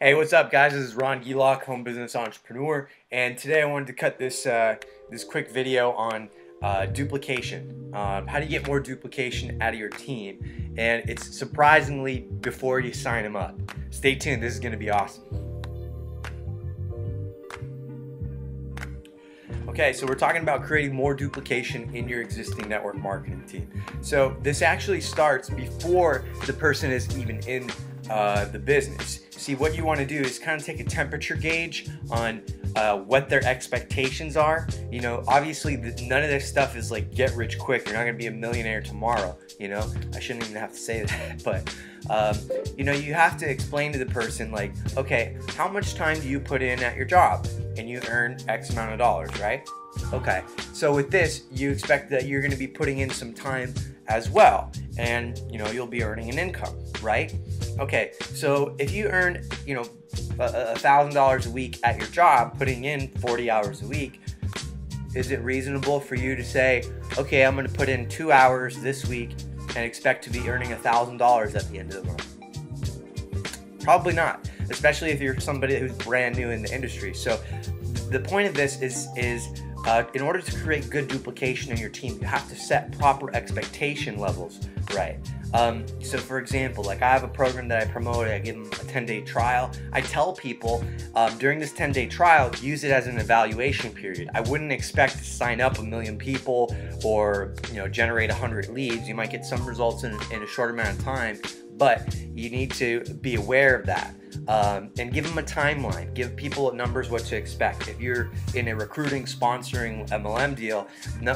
Hey, what's up, guys? This is Ron Gelock, home business entrepreneur, and today I wanted to cut this quick video on duplication. How do you get more duplication out of your team? And it's surprisingly before you sign them up. Stay tuned. This is going to be awesome. Okay, so we're talking about creating more duplication in your existing network marketing team. So this actually starts before the person is even in the business. See, what you want to do is kind of take a temperature gauge on what their expectations are. You know, obviously none of this stuff is like get rich quick. You're not going to be a millionaire tomorrow. You know, I shouldn't even have to say that, but you know, you have to explain to the person like, okay, how much time do you put in at your job? And you earn X amount of dollars, right? Okay, so with this, you expect that you're going to be putting in some time as well, and you know, you'll be earning an income, right? Okay, so if you earn, you know, $1,000 a week at your job, putting in 40 hours a week, is it reasonable for you to say, okay, I'm going to put in 2 hours this week and expect to be earning $1,000 at the end of the month? Probably not, especially if you're somebody who's brand new in the industry. So the point of this is in order to create good duplication in your team, you have to set proper expectation levels, right? So for example, like I have a program that I promote, I give them a 10-day trial. I tell people during this 10-day trial, use it as an evaluation period. I wouldn't expect to sign up 1 million people or, you know, generate 100 leads. You might get some results in a short amount of time, but you need to be aware of that. And give them a timeline. Give people numbers what to expect. If you're in a recruiting, sponsoring MLM deal,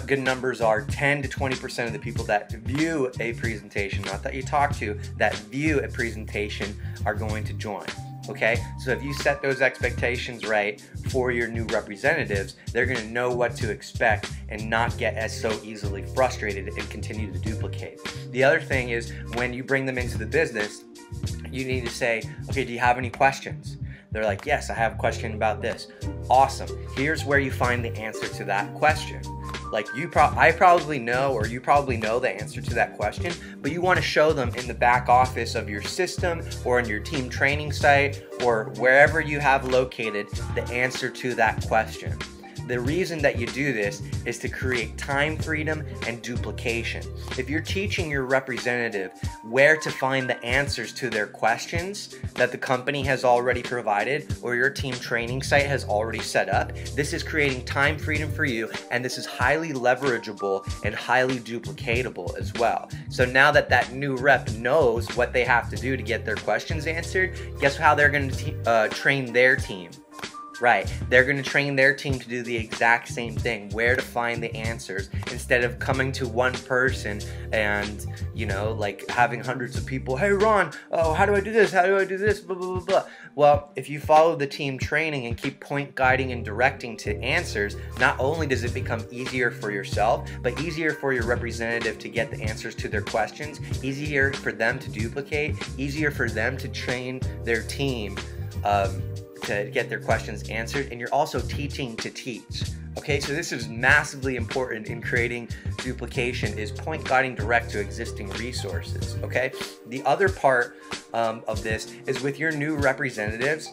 good numbers are 10 to 20% of the people that view a presentation, not that you talk to, that view a presentation are going to join. Okay, so if you set those expectations right for your new representatives, they're going to know what to expect and not get as so easily frustrated and continue to duplicate. The other thing is when you bring them into the business, you need to say, okay, do you have any questions? They're like, yes, I have a question about this. Awesome. Here's where you find the answer to that question. Like I probably know, or you probably know the answer to that question, but you want to show them in the back office of your system or in your team training site or wherever you have located the answer to that question. The reason that you do this is to create time freedom and duplication. If you're teaching your representative where to find the answers to their questions that the company has already provided or your team training site has already set up, this is creating time freedom for you, and this is highly leverageable and highly duplicatable as well. So now that that new rep knows what they have to do to get their questions answered, guess how they're going to train their team? Right, they're going to train their team to do the exact same thing, where to find the answers, instead of coming to one person and, you know, like having hundreds of people, hey Ron, oh, how do I do this, how do I do this, blah, blah, blah, blah. Well, if you follow the team training and keep point guiding and directing to answers, not only does it become easier for yourself, but easier for your representative to get the answers to their questions, easier for them to duplicate, easier for them to train their team to get their questions answered, and you're also teaching to teach. Okay, so this is massively important in creating duplication, is point guiding direct to existing resources. Okay, the other part of this is with your new representatives.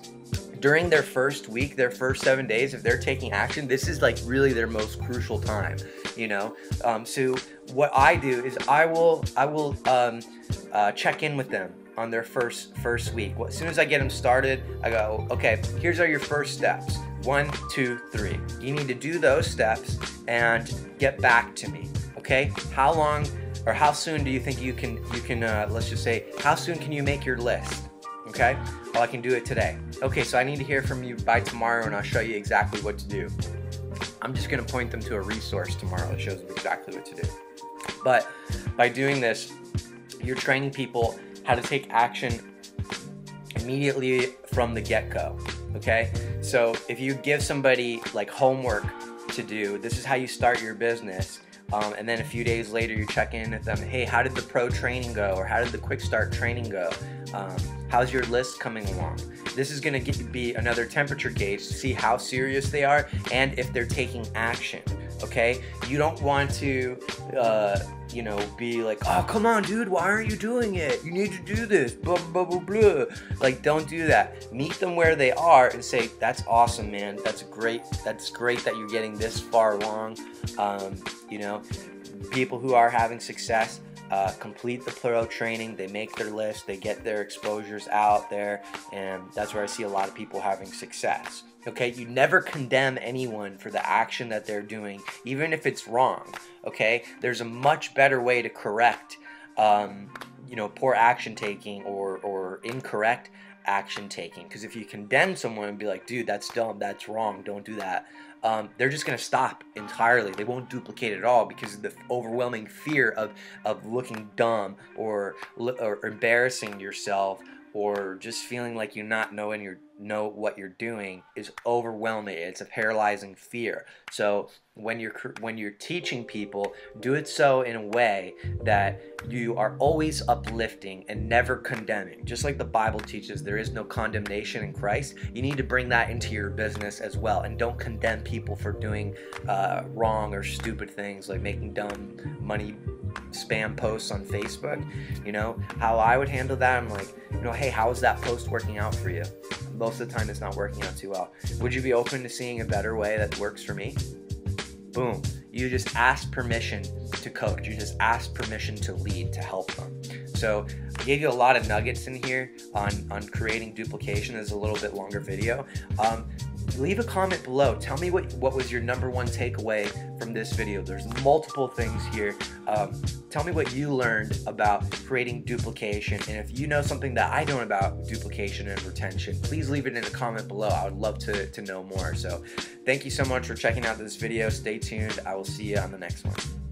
During their first week, their first 7 days, if they're taking action, this is like really their most crucial time, you know. So what I do is I will check in with them on their first week. As soon as I get them started, I go, okay, here's are your first steps. 1, 2, 3. You need to do those steps and get back to me. Okay? How long or how soon do you think you can let's just say, how soon can you make your list? Okay? Well, I can do it today. Okay, so I need to hear from you by tomorrow, and I'll show you exactly what to do. I'm just going to point them to a resource tomorrow that shows them exactly what to do. But by doing this, you're training people how to take action immediately from the get-go. Okay, so if you give somebody like homework to do, this is how you start your business, and then a few days later you check in with them, hey, how did the pro training go, or how did the quick start training go, how's your list coming along? This is going to be another temperature gauge to see how serious they are and if they're taking action. okay? You don't want to, you know, be like, oh, come on, dude, why aren't you doing it? You need to do this, blah, blah, blah, blah. Like, don't do that. Meet them where they are and say, that's awesome, man. That's great that you're getting this far along. You know, people who are having success, complete the pro training, they make their list, they get their exposures out there, and that's where I see a lot of people having success. Okay, you never condemn anyone for the action that they're doing, even if it's wrong. Okay, there's a much better way to correct, you know, poor action taking or incorrect action taking. Because if you condemn someone and be like, dude, that's dumb, that's wrong, don't do that, they're just going to stop entirely. They won't duplicate at all because of the overwhelming fear of looking dumb or embarrassing yourself, or just feeling like you're not know what you're doing is overwhelming. It's a paralyzing fear. So when you're teaching people, do it so in a way that you are always uplifting and never condemning. Just like the Bible teaches, there is no condemnation in Christ. You need to bring that into your business as well, and don't condemn people for doing wrong or stupid things like making dumb money spam posts on Facebook. You know how I would handle that? I'm like, you know, hey, how is that post working out for you? Most of the time it's not working out too well. Would you be open to seeing a better way that works for me? Boom. You just ask permission to coach. You just ask permission to lead, to help them. So I gave you a lot of nuggets in here on creating duplication. This is a little bit longer video. Leave a comment below. Tell me what was your number one takeaway from this video. There's multiple things here. Tell me what you learned about creating duplication, and if you know something that I don't about duplication and retention, please leave it in a comment below. I would love to know more. So thank you so much for checking out this video. Stay tuned. I will see you on the next one.